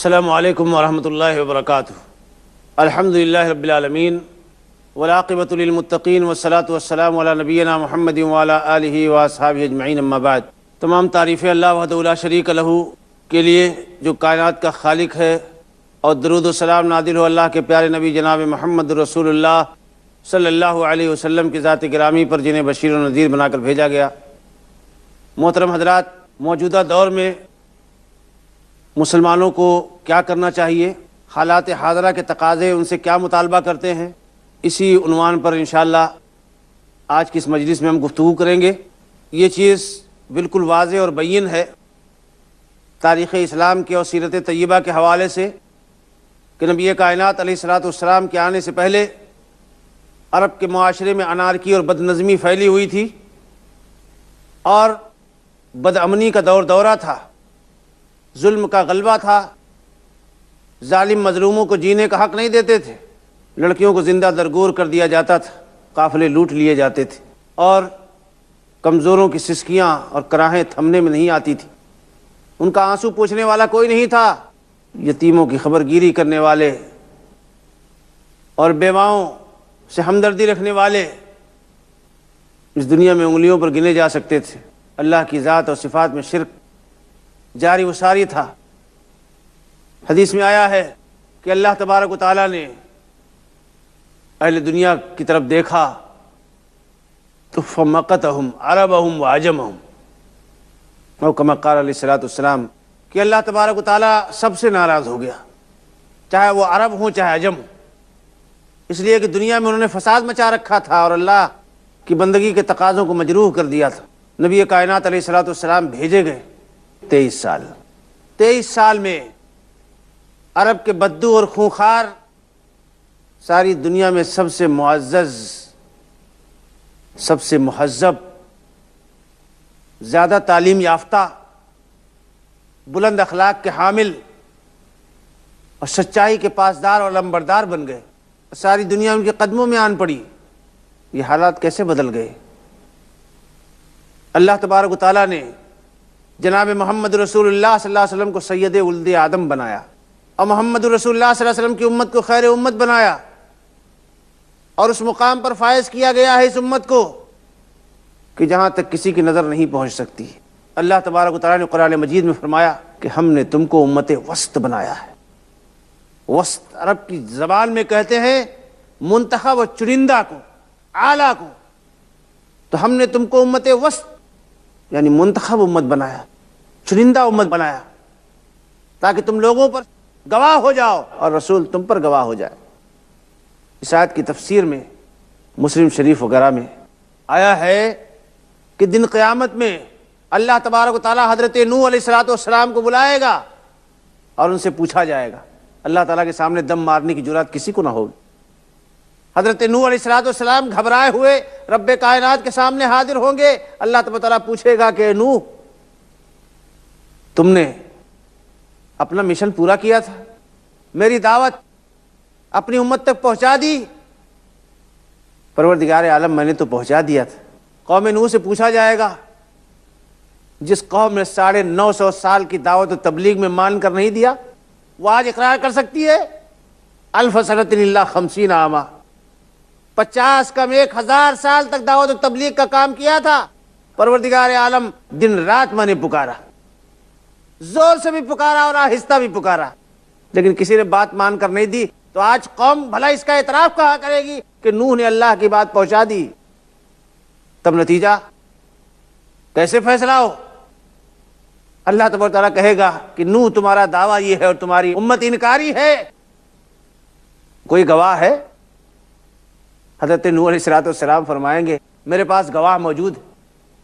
السلام علیکم ورحمۃ اللہ وبرکاتہ۔ الحمدللہ رب العالمین والعاقبۃ للمتقین والصلاۃ والسلام علی نبینا محمد وعلی آلہ واصحابہ اجمعین، اما بعد۔ تمام تعریفیں اللہ وحدہ لا شریک لہ کے لیے جو کائنات کا خالق ہے، اور درود و سلام نازل ہو اللہ کے پیارے نبی جناب محمد رسول اللہ صلی اللہ علیہ وسلم کی ذات گرامی پر، جنہیں بشیر و نذیر بنا کر بھیجا گیا۔ محترم حضرات، موجودہ دور میں مسلمانوں کو کیا کرنا چاہیے، حالات حاضرہ کے تقاضے ان سے کیا مطالبہ کرتے ہیں، اسی عنوان پر انشاءاللہ آج کی اس مجلس میں ہم گفتگو کریں گے۔ یہ چیز بالکل واضح اور بین ہے تاریخ اسلام کے اور سیرت طیبہ کے حوالے سے کہ نبی کائنات علیہ الصلوۃ والسلام کے آنے سے پہلے عرب کے معاشرے میں انارکی اور بدنظمی پھیلی ہوئی تھی، اور بدامنی کا دورہ تھا، ظلم کا غلبہ تھا، ظالم مظلوموں کو جینے کا حق نہیں دیتے تھے، لڑکیوں کو زندہ درگور کر دیا جاتا تھا، قافلے لوٹ لیے جاتے تھے، اور کمزوروں کی سسکیاں اور کراہیں تھمنے میں نہیں آتی تھی، ان کا آنسو پوچھنے والا کوئی نہیں تھا، یتیموں کی خبر گیری کرنے والے اور بیواؤں سے ہمدردی رکھنے والے اس دنیا میں انگلیوں پر گنے جا سکتے تھے۔ اللہ کی ذات اور صفات میں شرک جاری و ساری تھا۔ حدیث میں آیا ہے کہ اللہ تبارک و تعالیٰ نے اہل دنیا کی طرف دیکھا تو فمقتہم عربہم وعجمہم، اور کما قال علیہ الصلوۃ والسلام کہ اللہ تبارک و تعالیٰ سب سے ناراض ہو گیا، چاہے وہ عرب ہوں چاہے عجم ہوں، اس لیے کہ دنیا میں انہوں نے فساد مچا رکھا تھا اور اللہ کی بندگی کے تقاضوں کو مجروح کر دیا تھا۔ نبی کائنات علیہ الصلوۃ والسلام بھیجے گئے 23 سال میں عرب کے بدو اور خونخوار ساری دنیا میں سب سے معزز، سب سے مہذب، زیادہ تعلیم یافتہ، بلند اخلاق کے حامل اور سچائی کے پاسدار اور لمبردار بن گئے، ساری دنیا ان کے قدموں میں آن پڑی۔ یہ حالات کیسے بدل گئے؟ اللہ تبارک و تعالیٰ نے جناب محمد رسول اللہ صلی اللہ علیہ وسلم کو سید ولد آدم بنایا، اور محمد رسول اللہ صلی اللہ علیہ وسلم کی امت کو خیر امت بنایا، اور اس مقام پر فائز کیا گیا ہے اس امت کو کہ جہاں تک کسی کی نظر نہیں پہنچ سکتی۔ اللہ تبارک و تعالیٰ نے قرآن مجید میں فرمایا کہ ہم نے تم کو امت وسط بنایا ہے۔ وسط عرب کی زبان میں کہتے ہیں منتخب و چنندہ کو، اعلیٰ کو، تو ہم نے تم کو امت وسط یعنی منتخب امت بنایا، چنندہ امت بنایا، تاکہ تم لوگوں پر گواہ ہو جاؤ اور رسول تم پر گواہ ہو جائے۔ اس آیت کی تفسیر میں مسلم شریف وغیرہ میں آیا ہے کہ دن قیامت میں اللہ تبارک و تعالیٰ حضرت نوح علیہ الصلوۃ والسلام کو بلائے گا اور ان سے پوچھا جائے گا۔ اللہ تعالیٰ کے سامنے دم مارنے کی جرات کسی کو نہ ہوگی۔ حضرت نوح علیہ الصلوۃ والسلام گھبرائے ہوئے رب کائنات کے سامنے حاضر ہوں گے۔ اللہ تبارک و تعالیٰ پوچھے گا کہ نوح، تم نے اپنا مشن پورا کیا تھا، میری دعوت اپنی امت تک پہنچا دی؟ پروردگار عالم، میں نے تو پہنچا دیا تھا۔ قوم نوح سے پوچھا جائے گا، جس قوم نے 950 سال کی دعوت و تبلیغ میں مان کر نہیں دیا، وہ آج اقرار کر سکتی ہے؟ الف سنۃ الا 50 عاما، 50 کم 1000 سال تک دعوت و تبلیغ کا کام کیا تھا۔ پروردگار عالم دن رات میں نے پکارا، زور سے بھی پکارا اور آہستہ بھی پکارا، لیکن کسی نے بات مان کر نہیں دی، تو آج قوم بھلا اس کا اعتراف کہا کرے گی کہ نوح نے اللہ کی بات پہنچا دی؟ تب نتیجہ کیسے فیصلہ ہو؟ اللہ تبارک تعالیٰ کہے گا کہ نوح تمہارا دعویٰ یہ ہے اور تمہاری امت انکاری ہے، کوئی گواہ ہے؟ حضرت نوح علیہ الصلوۃ والسلام فرمائیں گے میرے پاس گواہ موجود ہے۔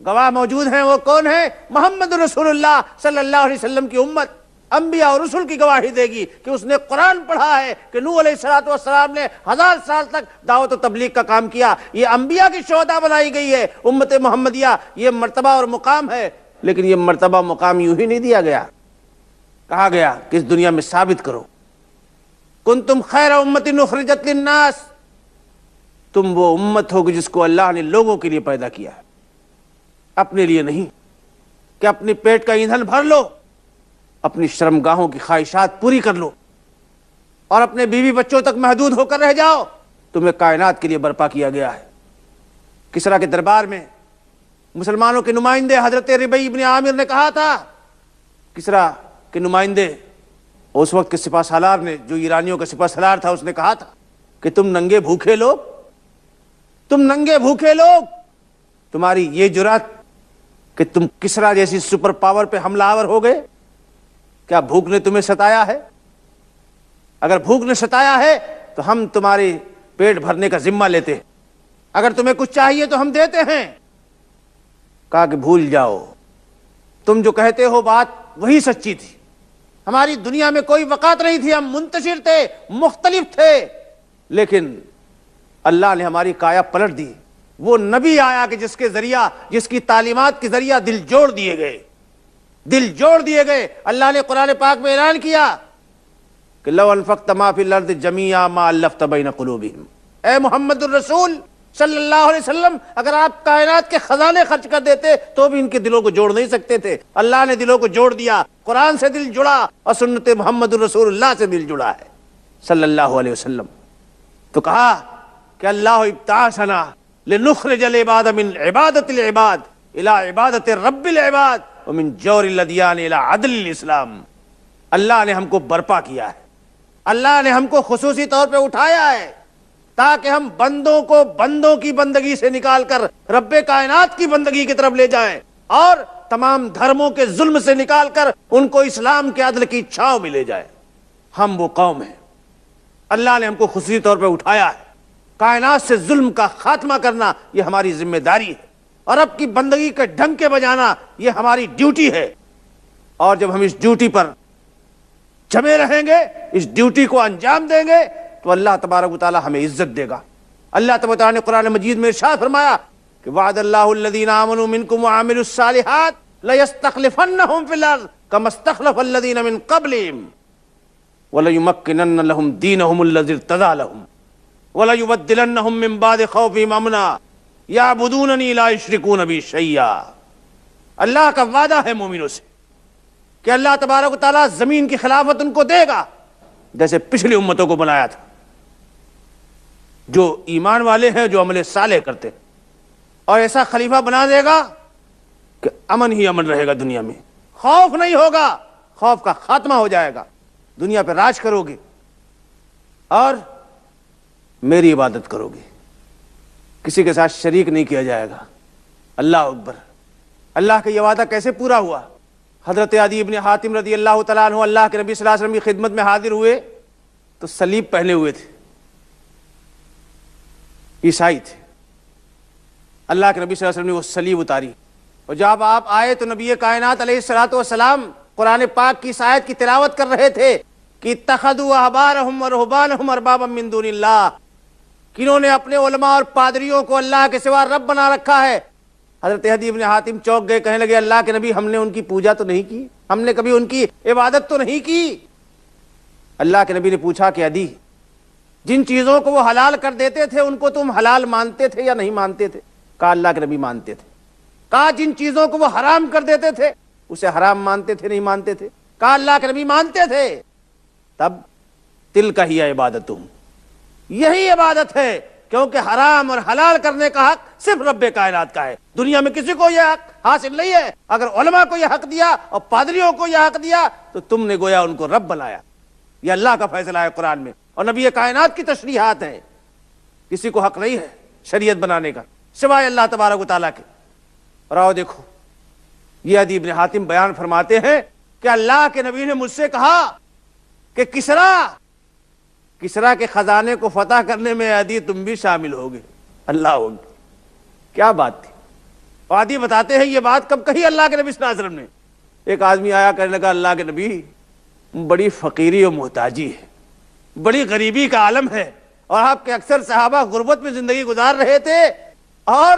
گواہ موجود ہیں، وہ کون ہے؟ محمد رسول اللہ صلی اللہ علیہ وسلم کی امت انبیاء اور رسل کی گواہی دے گی کہ اس نے قرآن پڑھا ہے کہ نوح علیہ الصلوۃ والسلام نے 1000 سال تک دعوت و تبلیغ کا کام کیا۔ یہ انبیاء کی شہداء بنائی گئی ہے امت محمدیہ، یہ مرتبہ اور مقام ہے، لیکن یہ مرتبہ مقام یوں ہی نہیں دیا گیا، کہا گیا کہ اس دنیا میں ثابت کرو کنتم خیر امت اخرجت للناس، تم وہ امت ہوگی جس کو اللہ نے لوگوں کے لیے پیدا کیا ہے، اپنے لیے نہیں کہ اپنے پیٹ کا ایندھن بھر لو اپنی شرمگاہوں کی خواہشات پوری کر لو اور اپنے بیوی بچوں تک محدود ہو کر رہ جاؤ. تمہیں کائنات کے لیے برپا کیا گیا ہے. کسریٰ کے دربار میں مسلمانوں کے نمائندے حضرت ربیع ابن عامر نے کہا تھا، کسریٰ کے نمائندے اس وقت کے سپہ سالار نے، جو ایرانیوں کا سپہ سالار تھا، اس نے کہا تھا کہ تم ننگے بھوکے لوگ، تمہاری یہ جرات کہ تم کسریٰ جیسی سپر پاور پہ حملہ آور ہو گئے. کیا بھوک نے تمہیں ستایا ہے؟ اگر بھوک نے ستایا ہے تو ہم تمہارے پیٹ بھرنے کا ذمہ لیتے ہیں. اگر تمہیں کچھ چاہیے تو ہم دیتے ہیں. کہا کہ بھول جاؤ، تم جو کہتے ہو بات وہی سچی تھی. ہماری دنیا میں کوئی وقات نہیں تھی، ہم منتشر تھے، مختلف تھے، لیکن اللہ نے ہماری کایا پلٹ دی. وہ نبی آیا کہ جس کے ذریعہ، جس کی تعلیمات کے ذریعہ دل جوڑ دیے گئے، دل جوڑ دیے گئے. اللہ نے قرآن پاک میں اعلان کیا کہ لو انفقت ما فی الارض جمیعا ما الفت بین قلوبہم. اے محمد الرسول صلی اللہ علیہ وسلم، اگر آپ کائنات کے خزانے خرچ کر دیتے تو بھی ان کے دلوں کو جوڑ نہیں سکتے تھے. اللہ نے دلوں کو جوڑ دیا. قرآن سے دل جڑا اور سنت محمد الرسول اللہ سے دل جڑا ہے صلی اللہ علیہ وسلم. تو کہا کہ اللہ ابتعثنا لنخرج العباد من عبادت العباد الى عبادت رب العباد ومن جور الادیان الى عدل الاسلام. اللہ نے ہم کو برپا کیا ہے، اللہ نے ہم کو خصوصی طور پہ اٹھایا ہے تاکہ ہم بندوں کو بندوں کی بندگی سے نکال کر رب کائنات کی بندگی کی طرف لے جائیں، اور تمام دھرموں کے ظلم سے نکال کر ان کو اسلام کے عدل کی چھاؤں میں لے جائیں. ہم وہ قوم ہیں، اللہ نے ہم کو خصوصی طور پہ اٹھایا ہے. کائنات سے ظلم کا خاتمہ کرنا یہ ہماری ذمہ داری ہے، اور رب کی بندگی کے ڈنکے بجانا یہ ہماری ڈیوٹی ہے. اور جب ہم اس ڈیوٹی پر جمے رہیں گے، اس ڈیوٹی کو انجام دیں گے، تو اللہ تبارک و تعالی ہمیں عزت دے گا. اللہ تبارک و تعالی نے قرآن مجید میں ارشاد فرمایا کہ وعد اللہ الذین آمنوا منکم وعملوا الصالحات لیستخلفنہم فی الارض کما استخلف الذین من قبلہم وليمكنن لهم دینہم الذی ارتضی لهم وليبدلنهم من بعد خوفهم امنا یعبدوننی لا یشرکون بی شیئا. اللہ کا وعدہ ہے مومنوں سے کہ اللہ تبارک و تعالی زمین کی خلافت ان کو دے گا جیسے پچھلی امتوں کو بنایا تھا، جو ایمان والے ہیں، جو عمل صالح کرتے ہیں. اور ایسا خلیفہ بنا دے گا کہ امن ہی امن رہے گا دنیا میں، خوف نہیں ہوگا، خوف کا خاتمہ ہو جائے گا. دنیا پہ راج کرو گے اور میری عبادت کرو گے، کسی کے ساتھ شریک نہیں کیا جائے گا. اللہ اکبر. اللہ کا یہ وعدہ کیسے پورا ہوا؟ حضرت عدی ابن حاتم رضی اللہ تعالیٰ عنہ اللہ کے نبی صلی اللہ علیہ وسلم کی خدمت میں حاضر ہوئے تو صلیب پہنے ہوئے تھے، عیسائی تھے. اللہ کے نبی صلی اللہ علیہ وسلم نے وہ صلیب اتاری، اور جب آپ آئے تو نبی کائنات علیہ الصلوۃ والسلام قرآن پاک کی اس آیت کی تلاوت کر رہے تھے کہ اتخذوا احبارهم ورهبانهم اربابا من دون اللہ، کنہوں نے اپنے علماء اور پادریوں کو اللہ کے سوا رب بنا رکھا ہے. حضرت عدی ابن حاتم چوک گئے، کہنے لگے اللہ کے نبی ہم نے ان کی پوجا تو نہیں کی، ہم نے کبھی ان کی عبادت تو نہیں کی. اللہ کے نبی نے پوچھا کہ عدی، جن چیزوں کو وہ حلال کر دیتے تھے ان کو تم حلال مانتے تھے یا نہیں مانتے تھے؟ کہا اللہ کے نبی مانتے تھے. کہا جن چیزوں کو وہ حرام کر دیتے تھے اسے حرام مانتے تھے نہیں مانتے تھے؟ کہا اللہ کے نبی مانتے تھے. تب تلک ہی عبادتہم، یہی عبادت ہے، کیونکہ حرام اور حلال کرنے کا حق صرف رب کائنات کا ہے. دنیا میں کسی کو یہ حق حاصل نہیں ہے. اگر علماء کو یہ حق دیا اور پادریوں کو یہ حق دیا تو تم نے گویا ان کو رب بنایا. یہ اللہ کا فیصلہ ہے قرآن میں، اور نبی کائنات کی تشریحات ہیں. کسی کو حق نہیں ہے شریعت بنانے کا سوائے اللہ تبارک و تعالیٰ کے. اور آؤ دیکھو، یہ عدی ابن حاتم بیان فرماتے ہیں کہ اللہ کے نبی نے مجھ سے کہا کہ کسریٰ کے خزانے کو فتح کرنے میں عدی تم بھی شامل ہوگے. اللہ ہوگی، کیا بات تھی. اور عدی بتاتے ہیں یہ بات کب کہی اللہ کے نبی صلی اللہ علیہ وسلم نے. ایک آدمی آیا کہنے لگا اللہ کے نبی بڑی فقیری و محتاجی ہے، بڑی غریبی کا عالم ہے، اور آپ کے اکثر صحابہ غربت میں زندگی گزار رہے تھے. اور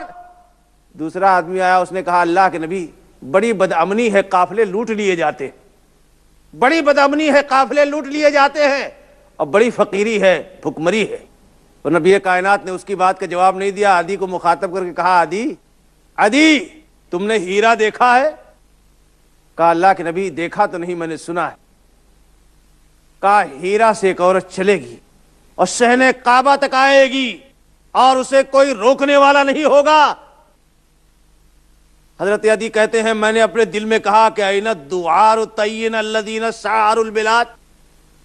دوسرا آدمی آیا، اس نے کہا اللہ کے نبی بڑی بدامنی ہے، قافلے لوٹ لیے جاتے، بڑی بدامنی ہے، قافلے لوٹ لیے جاتے ہیں، اور بڑی فقیری ہے، بھکمری ہے. اور نبی کائنات نے اس کی بات کا جواب نہیں دیا. عدی کو مخاطب کر کے کہا عدی تم نے ہیرا دیکھا ہے؟ کہا اللہ کے نبی دیکھا تو نہیں، میں نے سنا ہے۔ کہا ہیرا سے ایک عورت چلے گی اور شہن کعبہ تک آئے گی اور اسے کوئی روکنے والا نہیں ہوگا۔ حضرت عدی کہتے ہیں میں نے اپنے دل میں کہا کہ این الدعار الطیین الذین سعروا البلاد،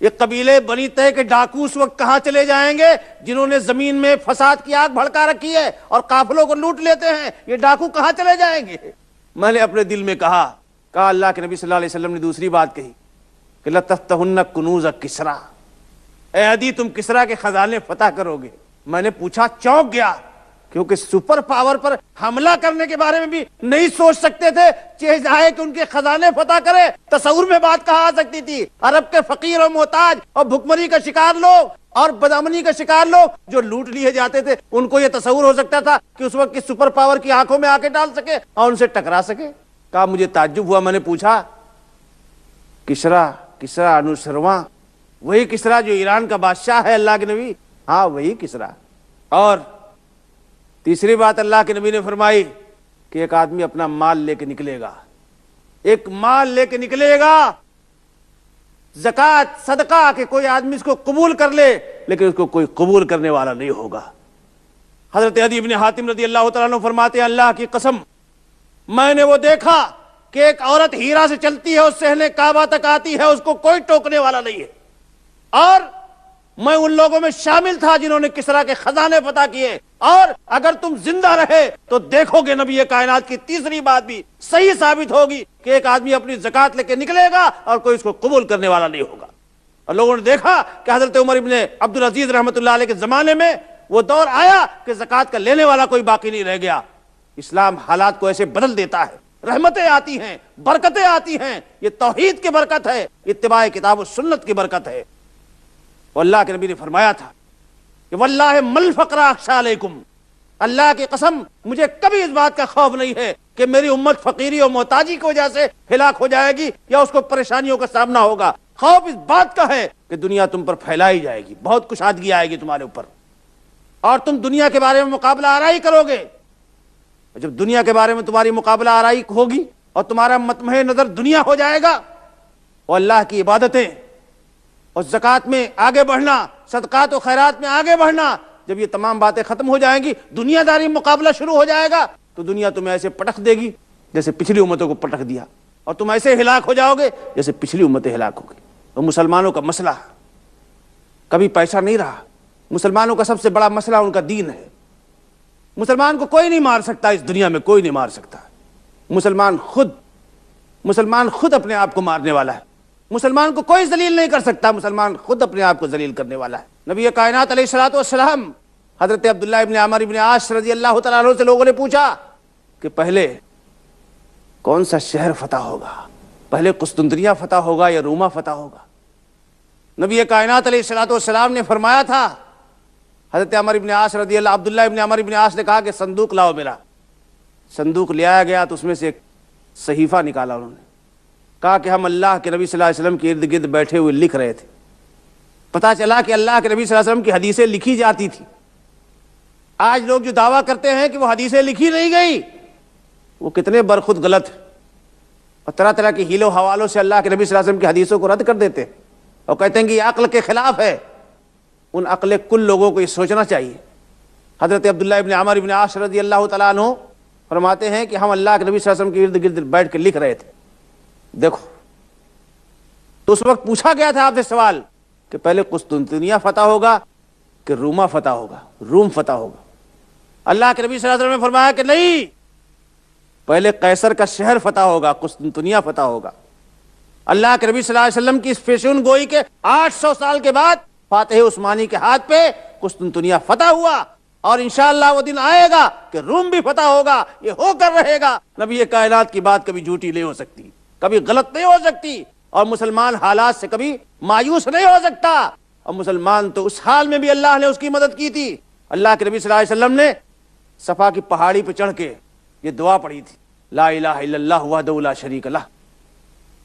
یہ قبیلے بنی طے کے ڈاکو اس وقت کہاں چلے جائیں گے جنہوں نے زمین میں فساد کی آگ بھڑکا رکھی ہے اور قافلوں کو لوٹ لیتے ہیں، یہ ڈاکو کہاں چلے جائیں گے؟ میں نے اپنے دل میں کہا اللہ کے نبی صلی اللہ علیہ وسلم نے دوسری بات کہی کہ لَتَفْتَحُنَّ كُنُوزَ کسریٰ، اے عدی تم کسریٰ کے خزانے فتح کرو گے۔ میں نے پوچھا، چونک گیا، کیونکہ سپر پاور پر حملہ کرنے کے بارے میں بھی نہیں سوچ سکتے تھے، چاہے کہ ان کے خزانے فتح کرے، تصور میں بات کہاں آ سکتی تھی؟ عرب کے فقیر اور محتاج اور بھکمری کا شکار لوگ اور بدامنی کا شکار لوگ جو لوٹ لیے جاتے تھے، ان کو یہ تصور ہو سکتا تھا کہ اس وقت کی سپر پاور کی آنکھوں میں آ کے ڈال سکے اور ان سے ٹکرا سکے؟ کہا مجھے تعجب ہوا، میں نے پوچھا کسریٰ انوشرواں، وہی کسریٰ جو ایران کا بادشاہ ہے اللہ کے نبی؟ ہاں وہی کسریٰ۔ اور تیسری بات اللہ کے نبی نے فرمائی کہ ایک آدمی اپنا مال لے کے نکلے گا، ایک مال لے کے نکلے گا، زکوٰۃ صدقہ، کہ کوئی آدمی اس کو قبول کر لے لیکن اس کو کوئی قبول کرنے والا نہیں ہوگا۔ حضرت عدی بن حاتم رضی اللہ تعالیٰ عنہ فرماتے ہیں اللہ کی قسم میں نے وہ دیکھا کہ ایک عورت ہیرا سے چلتی ہے، اس صحن کعبہ تک آتی ہے، اس کو کوئی ٹوکنے والا نہیں ہے، اور میں ان لوگوں میں شامل تھا جنہوں نے کسریٰ کے خزانے فتح کیے۔ اور اگر تم زندہ رہے تو دیکھو گے نبی کائنات کی تیسری بات بھی صحیح ثابت ہوگی کہ ایک آدمی اپنی زکوٰۃ لے کے نکلے گا اور کوئی اس کو قبول کرنے والا نہیں ہوگا۔ اور لوگوں نے دیکھا کہ حضرت عمر ابن عبدالعزیز رحمۃ اللہ علیہ کے زمانے میں وہ دور آیا کہ زکوٰۃ کا لینے والا کوئی باقی نہیں رہ گیا۔ اسلام حالات کو ایسے بدل دیتا ہے، رحمتیں آتی ہیں، برکتیں آتی ہیں، یہ توحید کی برکت ہے، اتباع کتاب و سنت کی برکت ہے۔ اور اللہ کے نبی نے فرمایا تھا کہ واللہ مل فقر اخشی علیکم، اللہ کی قسم مجھے کبھی اس بات کا خوف نہیں ہے کہ میری امت فقیری اور محتاجی کی وجہ سے ہلاک ہو جائے گی یا اس کو پریشانیوں کا سامنا ہوگا، خوف اس بات کا ہے کہ دنیا تم پر پھیلائی جائے گی، بہت کشادگی آئے گی تمہارے اوپر اور تم دنیا کے بارے میں مقابلہ آرائی کرو گے۔ جب دنیا کے بارے میں تمہاری مقابلہ آرائی ہوگی اور تمہارا مطمع نظر دنیا ہو جائے گا، اور اللہ کی عبادتیں اور زکوٰۃ میں آگے بڑھنا، صدقات و خیرات میں آگے بڑھنا، جب یہ تمام باتیں ختم ہو جائیں گی، دنیا داری مقابلہ شروع ہو جائے گا، تو دنیا تمہیں ایسے پٹخ دے گی جیسے پچھلی امتوں کو پٹخ دیا، اور تم ایسے ہلاک ہو جاؤ گے جیسے پچھلی امتیں ہلاک ہو گئی۔ تو مسلمانوں کا مسئلہ کبھی پیسہ نہیں رہا، مسلمانوں کا سب سے بڑا مسئلہ ان کا دین ہے۔ مسلمان کو کوئی نہیں مار سکتا، اس دنیا میں کوئی نہیں مار سکتا، مسلمان خود اپنے آپ کو مارنے والا ہے، مسلمان کو کوئی ذلیل نہیں کر سکتا، مسلمان خود اپنے آپ کو ذلیل کرنے والا ہے۔ نبی کائنات علیہ الصلوۃ والسلام حضرت عبداللہ ابن عمر ابن عاص رضی اللہ تعالیٰ عنہ سے لوگوں نے پوچھا کہ پہلے کون سا شہر فتح ہوگا، پہلے قسطنطنیہ فتح ہوگا یا روما فتح ہوگا؟ نبی کائنات علیہ الصلوۃ والسلام نے فرمایا تھا، حضرت عمر ابن عاص رضی اللہ عبداللہ ابن عمر ابن عاص نے کہا کہ صندوق لاؤ میرا۔ صندوق لے آیا گیا تو اس میں سے ایک صحیفہ نکالا، انہوں نے کہا کہ ہم اللہ کے نبی صلی اللہ علیہ وسلم کے ارد گرد بیٹھے ہوئے لکھ رہے تھے۔ پتا چلا کہ اللہ کے نبی صلی اللہ علیہ وسلم کی حدیثیں لکھی جاتی تھی۔ آج لوگ جو دعویٰ کرتے ہیں کہ وہ حدیثیں لکھی نہیں گئی، وہ کتنے برخود غلط ہیں، اور طرح طرح کی ہیلوں حوالوں سے اللہ کے نبی صلی اللہ علیہ وسلم کی حدیثوں کو رد کر دیتے ہیں اور کہتے ہیں کہ یہ عقل کے خلاف ہے۔ ان عقل کل لوگوں کو یہ سوچنا چاہیے۔ حضرت عبداللہ ابن عمر ابن عاص رضی اللہ تعالیٰ عنہ فرماتے ہیں کہ ہم اللہ کے نبی صلی اللہ علیہ وسلم کے ارد گرد بیٹھ کے لکھ رہے تھے۔ دیکھو، تو اس وقت پوچھا گیا تھا آپ سے سوال کہ پہلے قسطنطنیہ فتح ہوگا کہ روما فتح ہوگا، روم فتح ہوگا؟ اللہ کے نبی صلی اللہ علیہ وسلم نے فرمایا کہ نہیں، پہلے قیصر کا شہر فتح ہوگا، قسطنطنیہ فتح ہوگا۔ اللہ کے نبی صلی اللہ علیہ وسلم کی اس پیشن گوئی کے 800 سال کے بعد فاتح عثمانی کے ہاتھ پہ قسطنطنیہ فتح ہوا، اور انشاءاللہ وہ دن آئے گا کہ روم بھی فتح ہوگا، یہ ہو کر رہے گا۔ نبی کائنات کی بات کبھی جھوٹی نہیں ہو سکتی، کبھی غلط نہیں ہو سکتی، اور مسلمان حالات سے کبھی مایوس نہیں ہو سکتا۔ اور مسلمان تو اس حال میں بھی اللہ نے اس کی مدد کی تھی۔ اللہ کے نبی صلی اللہ علیہ وسلم نے صفا کی پہاڑی پہ چڑھ کے یہ دعا پڑھی تھی، لا الہ الا اللہ وحدہ لا شریک لہ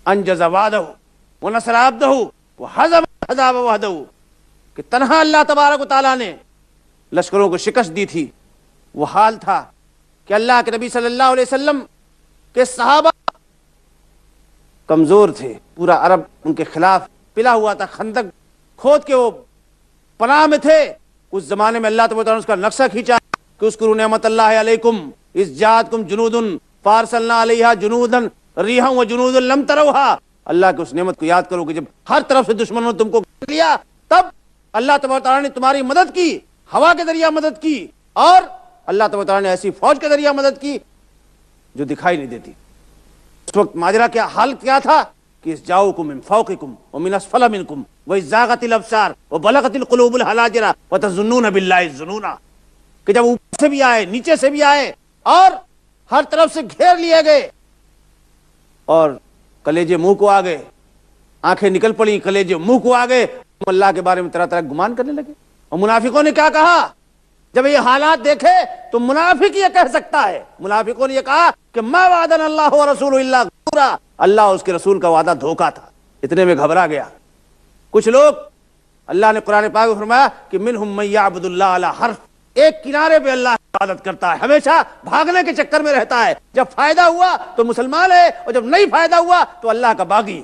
انجز وعدہ ونصر عبدہ وہزم الاحزاب وحدہ، کہ تنہا اللہ تبارک و تعالیٰ نے لشکروں کو شکست دی تھی۔ وہ حال تھا کہ اللہ کے نبی صلی اللہ علیہ وسلم کے صحابہ کمزور تھے، پورا عرب ان کے خلاف پلا ہوا تھا، خندق کھود کے وہ پناہ میں تھے۔ اس زمانے میں اللہ تبارک و تعالیٰ نے اس کا نقشہ کھینچا کہ اذکروا نعمت اللہ علیکم اذ جاءتکم جنود فارسلنا علیہا جنودا ریحا وجنودا لم تروها۔ اللہ کی اس نعمت کو یاد کرو کہ جب ہر طرف سے دشمنوں نے تم کو گھیر لیا، تب اللہ تبارک و تعالیٰ نے تمہاری مدد کی، ہوا کے ذریعہ مدد کی، اور اللہ تبارک و تعالیٰ نے ایسی فوج کے ذریعہ مدد کی جو دکھائی نہیں دیتی۔ اس وقت ماجرا کیا حال کیا تھا کہ جاؤکم من فوقکم ومن اسفل منکم وإذ زاغت الابصار وبلغت القلوب الحناجر وتظنون باللہ الظنون، کہ جب اوپر سے بھی آئے، نیچے سے بھی آئے، اور ہر طرف سے گھیر لیے گئے، اور کلیجے منہ کو آ گئے، آنکھیں نکل پڑی، کلیجے منہ کو آ گئے، اللہ کے بارے میں طرح طرح گمان کرنے لگے۔ اور منافقوں نے کیا کہا جب یہ حالات دیکھے؟ تو منافق یہ کہہ سکتا ہے، منافقوں نے یہ کہا کہ ما وعدنا اللہ ورسولہ الا غرورا، اللہ اور اس کے رسول کا وعدہ دھوکا تھا۔ اتنے میں گھبرا گیا کچھ لوگ۔ اللہ نے قرآن پاک میں فرمایا کہ منہم من یعبد اللہ علی حرف، ایک کنارے پہ اللہ عبادت کرتا ہے، ہمیشہ بھاگنے کے چکر میں رہتا ہے، جب فائدہ ہوا تو مسلمان ہے، اور جب نہیں فائدہ ہوا تو اللہ کا باغی۔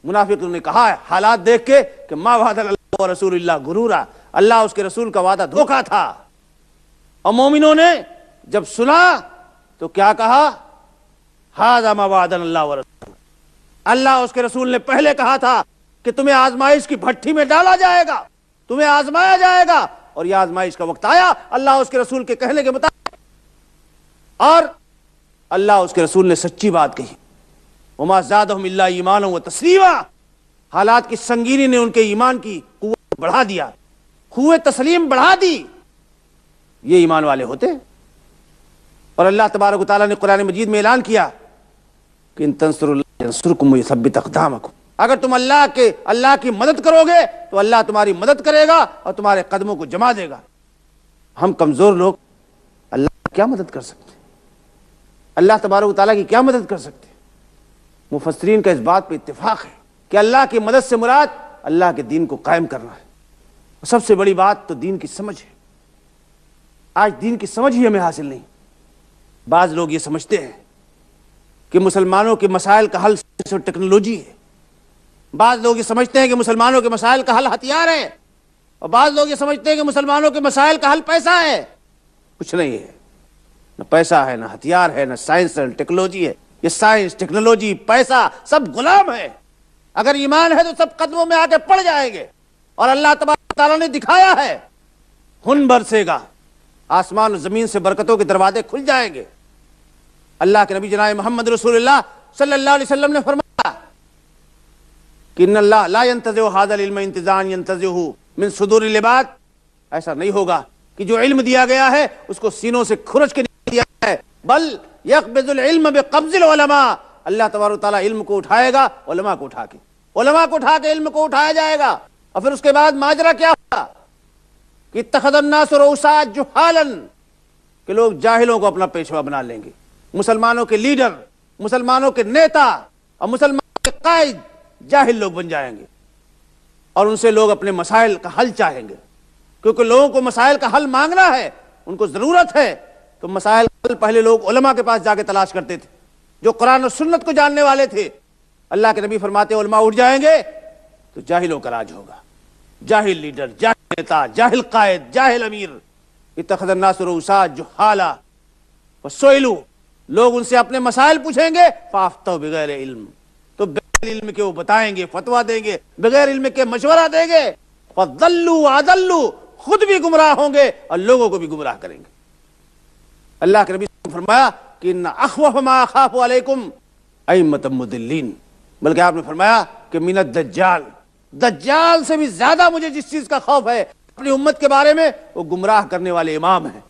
منافقوں نے کہا ہے حالات دیکھ کے کہ ما وعدنا اللہ ورسولہ الا غرورا، اللہ اس کے رسول کا وعدہ دھوکا تھا۔ اور مومنوں نے جب سنا تو کیا کہا؟ ھذا ما وعدنا اللہ ورسولہ، اللہ اس کے رسول نے پہلے کہا تھا کہ تمہیں آزمائش کی بھٹی میں ڈالا جائے گا، تمہیں آزمایا جائے گا، اور یہ آزمائش کا وقت آیا اللہ اس کے رسول کے کہنے کے مطابق، اور اللہ اس کے رسول نے سچی بات کہی۔ وما زادہم الا ایمانا وتسلیما، حالات کی سنگینی نے ان کے ایمان کی قوت بڑھا دیا، قوت تسلیم بڑھا دی۔ یہ ایمان والے ہوتے ہیں۔ اور اللہ تبارک و تعالیٰ نے قرآن مجید میں اعلان کیا کہ ان تنصروا اللہ ینصرکم ویثبت اقدامکم، اگر تم اللہ کی مدد کرو گے تو اللہ تمہاری مدد کرے گا اور تمہارے قدموں کو جما دے گا۔ ہم کمزور لوگ اللہ کی کیا مدد کر سکتے ہیں؟ اللہ تبارک و تعالیٰ کی کیا مدد کر سکتے ہیں؟ مفسرین کا اس بات پہ اتفاق ہے کہ اللہ کی مدد سے مراد اللہ کے دین کو قائم کرنا ہے۔ سب سے بڑی بات تو دین کی سمجھ ہے۔ آج دین کی سمجھ ہی ہمیں حاصل نہیں۔ بعض لوگ یہ سمجھتے ہیں کہ مسلمانوں کے مسائل کا حل سائنس اور ٹیکنالوجی ہے، بعض لوگ یہ سمجھتے ہیں کہ مسلمانوں کے مسائل کا حل ہتھیار ہے، اور بعض لوگ یہ سمجھتے ہیں کہ مسلمانوں کے مسائل کا حل پیسہ ہے۔ کچھ نہیں ہے، نہ پیسہ ہے، نہ ہتھیار ہے، نہ سائنس اور ٹیکنالوجی ہے۔ یہ سائنس، ٹیکنالوجی، پیسہ سب غلام ہے۔ اگر ایمان ہے تو سب قدموں میں آ کے پڑ جائیں گے، اور اللہ تبارک و تعالیٰ نے دکھایا ہے خون برسے گا، آسمان و زمین سے برکتوں کے دروازے کھل جائیں گے۔ اللہ کے نبی جناب محمد رسول اللہ صلی اللہ علیہ وسلم نے فرمایا کہ ان اللہ لا ينتزع هذا العلم انتزاعا ينتزعه من صدور العباد، ایسا نہیں ہوگا کہ جو علم دیا گیا ہے اس کو سینوں سے کھرچ کے نکال دیا ہے، بل يقبض العلم بقبض العلماء، اللہ تبارک و تعالیٰ علم کو اٹھائے گا، علماء کو اٹھا کے علم کو اٹھایا جائے گا۔ اور پھر اس کے بعد ماجرا کیا ہوگا کہ اتخذ الناس رؤساء جہالا، کہ لوگ جاہلوں کو اپنا پیشوا بنا لیں گے، مسلمانوں کے لیڈر، مسلمانوں کے نیتا اور مسلمانوں کے قائد جاہل لوگ بن جائیں گے، اور ان سے لوگ اپنے مسائل کا حل چاہیں گے، کیونکہ لوگوں کو مسائل کا حل مانگنا ہے، ان کو ضرورت ہے۔ تو مسائل کا حل پہلے لوگ علماء کے پاس جا کے تلاش کرتے تھے، جو قرآن و سنت کو جاننے والے تھے۔ اللہ کے نبی فرماتے علماء اٹھ جائیں گے تو جاہلوں کا راج ہوگا، جاہل لیڈر، جاہل نیتا، جاہل قائد، جاہل امیر۔ اتخذ الناس رؤساء جہالا وسئلوا، لوگ ان سے اپنے مسائل پوچھیں گے، فافتوا بغیر علم، تو بغیر علم کے وہ بتائیں گے، فتوا دیں گے، بغیر علم کے مشورہ دیں گے، فضلوا واضلوا، خود بھی گمراہ ہوں گے اور لوگوں کو بھی گمراہ کریں گے۔ اللہ کے نبی نے فرمایا کہ ان اخوف ما اخاف علیکم ائمۃ مضلین، بلکہ آپ نے فرمایا کہ من الدجال، دجال سے بھی زیادہ مجھے جس چیز کا خوف ہے اپنی امت کے بارے میں، وہ گمراہ کرنے والے امام ہیں،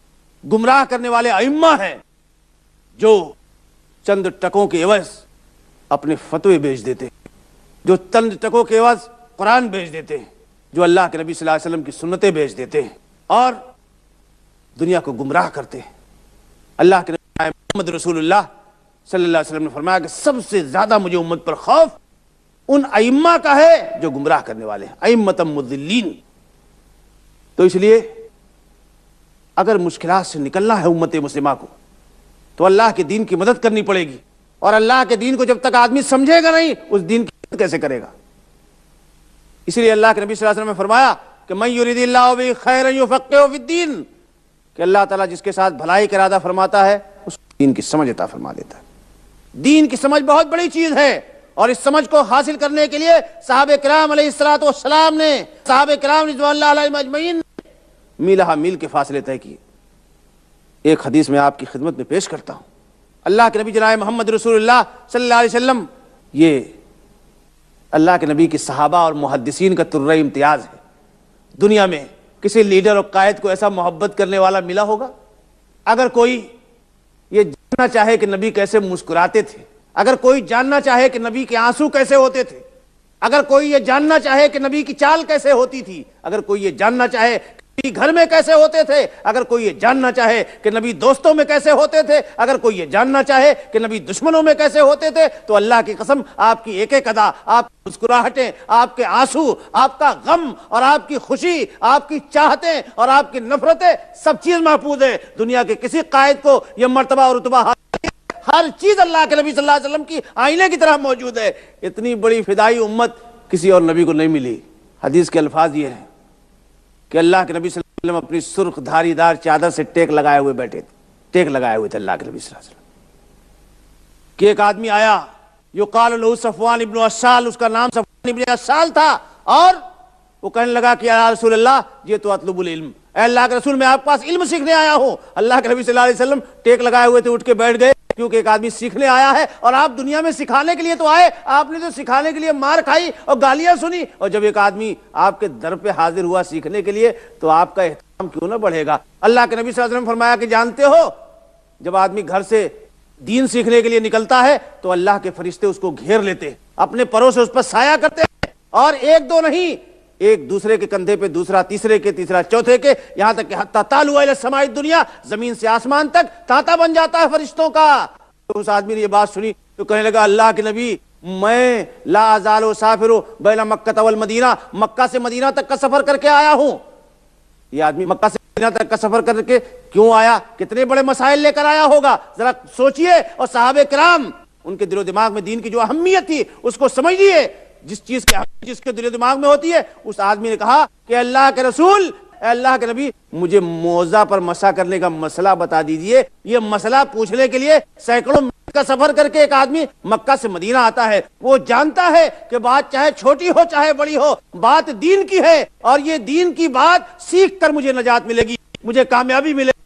گمراہ کرنے والے ائمہ ہیں، جو چند ٹکوں کے عوض اپنے فتوے بیچ دیتے، جو چند ٹکوں کے عوض قرآن بیچ دیتے، جو اللہ کے نبی صلی اللہ علیہ وسلم کی سنتیں بیچ دیتے اور دنیا کو گمراہ کرتے۔ اللہ کے نبی محمد رسول اللہ صلی اللہ علیہ وسلم نے فرمایا کہ سب سے زیادہ مجھے امت پر خوف ان ائمہ کا ہے جو گمراہ کرنے والے ہیں، ائمۃ مضلین۔ تو اس لیے اگر مشکلات سے نکلنا ہے امت مسلمہ کو تو اللہ کے دین کی مدد کرنی پڑے گی، اور اللہ کے دین کو جب تک آدمی سمجھے گا نہیں اس دین کی خدمت کیسے کرے گا؟ اسی لیے اللہ کے نبی صلی اللہ علیہ وسلم نے فرمایا کہ من یرید اللہ بہ خیرا یفقہہ فی الدین، کہ اللہ تعالیٰ جس کے ساتھ بھلائی کا ارادہ فرماتا ہے اس کو دین کی سمجھ عطا فرما دیتا ہے۔ دین کی سمجھ بہت بڑی چیز ہے، اور اس سمجھ کو حاصل کرنے کے لیے صحابہ کرام علیہ الصلوۃ والسلام نے، صحابہ کرام رضوان اللہ علیہم اجمعین نے میلہ میل کے فاصلے طے کیے۔ ایک حدیث میں آپ کی خدمت میں پیش کرتا ہوں۔ اللہ کے نبی جناب محمد رسول اللہ صلی اللہ علیہ وسلم، یہ اللہ کے نبی کی صحابہ اور محدثین کا طرۂ امتیاز ہے۔ دنیا میں کسی لیڈر اور قائد کو ایسا محبت کرنے والا ملا ہوگا؟ اگر کوئی یہ جاننا چاہے کہ نبی کیسے مسکراتے تھے، اگر کوئی جاننا چاہے کہ نبی کے آنسو کیسے ہوتے تھے، اگر کوئی یہ جاننا چاہے کہ نبی کی چال کیسے ہوتی تھی، اگر کوئی یہ جاننا چاہے کہ نبی گھر میں کیسے ہوتے تھے، اگر کوئی یہ جاننا چاہے کہ نبی دوستوں میں کیسے ہوتے تھے، اگر کوئی یہ جاننا چاہے کہ نبی دشمنوں میں کیسے ہوتے تھے، تو اللہ کی قسم آپ کی ایک ایک ادا، آپ کی مسکراہٹیں، آپ کے آنسو، آپ کا غم اور آپ کی خوشی، آپ کی چاہتیں اور آپ کی نفرتیں، سب چیز محفوظ ہے۔ دنیا کے کسی قائد کو یہ مرتبہ اور رتبہ ہر چیز اللہ کے نبی صلی اللہ علیہ وسلم کی آئینے کی طرح موجود ہے۔ اتنی بڑی فدائی امت کسی اور نبی کو نہیں ملی۔ حدیث کے الفاظ یہ ہیں کہ اللہ کے نبی صلی اللہ علیہ وسلم اپنی سرخ دھاری دار چادر سے ٹیک لگائے ہوئے بیٹھے تھے، ٹیک لگائے ہوئے تھے اللہ کے نبی صلی اللہ علیہ وسلم کہ ایک آدمی آیا، یقال له صفوان ابن عسال، اس کا نام صفوان ابن عسال تھا، اور وہ کہنے لگا کہ یا رسول اللہ یہ تو اطلب العلم، اے اللہ کے رسول میں آپ کے پاس علم سیکھنے آیا ہوں۔ اللہ کے نبی صلی اللہ علیہ وسلم ٹیک لگائے ہوئے تھے، اٹھ کے بیٹھ گئے، کیونکہ ایک آدمی سیکھنے آیا ہے اور آپ دنیا میں سکھانے کے لیے تو آئے، آپ نے تو سکھانے کے لیے مار کھائی اور گالیاں سنی، اور جب ایک آدمی آپ کے در پہ حاضر ہوا سیکھنے کے لیے تو آپ کا احترام کیوں نہ بڑھے گا؟ اللہ کے نبی صلی اللہ علیہ وسلم فرمایا کہ جانتے ہو جب آدمی گھر سے دین سیکھنے کے لیے نکلتا ہے تو اللہ کے فرشتے اس کو گھیر لیتے ہیں، اپنے پروں سے اس پر سایہ کرتے ہیں، اور ایک دو نہیں، ایک دوسرے کے کندھے پہ دوسرا، تیسرے کے تیسرا، چوتھے کے، یہاں تک کہ حتیٰ تعلو الی السماء الدنیا، زمین سے آسمان تک تانتا بن جاتا ہے فرشتوں کا۔ تو اس آدمی نے یہ بات سنی تو کہنے لگا اللہ کے نبی میں لا ازال اسافر بین مکہ والمدینہ، مکہ سے مدینہ تک کا سفر کر کے آیا ہوں۔ یہ آدمی مکہ سے مدینہ تک کا سفر کر کے کیوں آیا؟ کتنے بڑے مسائل لے کر آیا ہوگا، ذرا سوچئے، اور صحابہ کرام ان کے دل و دماغ میں دین کی جو اہمیت تھی اس کو سمجھئے۔ جس چیز کی جس کے دل و دماغ میں ہوتی ہے، اس آدمی نے کہا کہ اللہ کے رسول، اے اللہ کے نبی مجھے موزہ پر مسح کرنے کا مسئلہ بتا دیجئے۔ یہ مسئلہ پوچھنے کے لیے سینکڑوں میل کا سفر کر کے ایک آدمی مکہ سے مدینہ آتا ہے، وہ جانتا ہے کہ بات چاہے چھوٹی ہو چاہے بڑی ہو، بات دین کی ہے، اور یہ دین کی بات سیکھ کر مجھے نجات ملے گی، مجھے کامیابی ملے گی،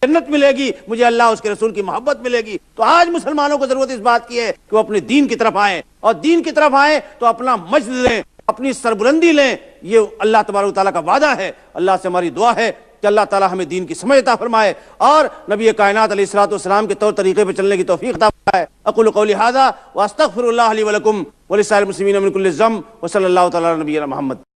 جنت ملے گی، مجھے اللہ اس کے رسول کی محبت ملے گی۔ تو آج مسلمانوں کو ضرورت اس بات کی ہے کہ وہ اپنے دین کی طرف آئیں، اور دین کی طرف آئیں تو اپنا مجد لیں، اپنی سربلندی لیں۔ یہ اللہ تبارک و تعالیٰ کا وعدہ ہے۔ اللہ سے ہماری دعا ہے کہ اللہ تعالیٰ ہمیں دین کی سمجھ عطا فرمائے اور نبی کائنات علیہ الصلوۃ والسلام کے طور طریقے پہ چلنے کی توفیق عطا فرمائے۔ اقول قولی ھذا واستغفر اللہ لی ولکم ولسائر المسلمین من کل ذنب، وصلی اللہ تعالیٰ علی نبینا محمد۔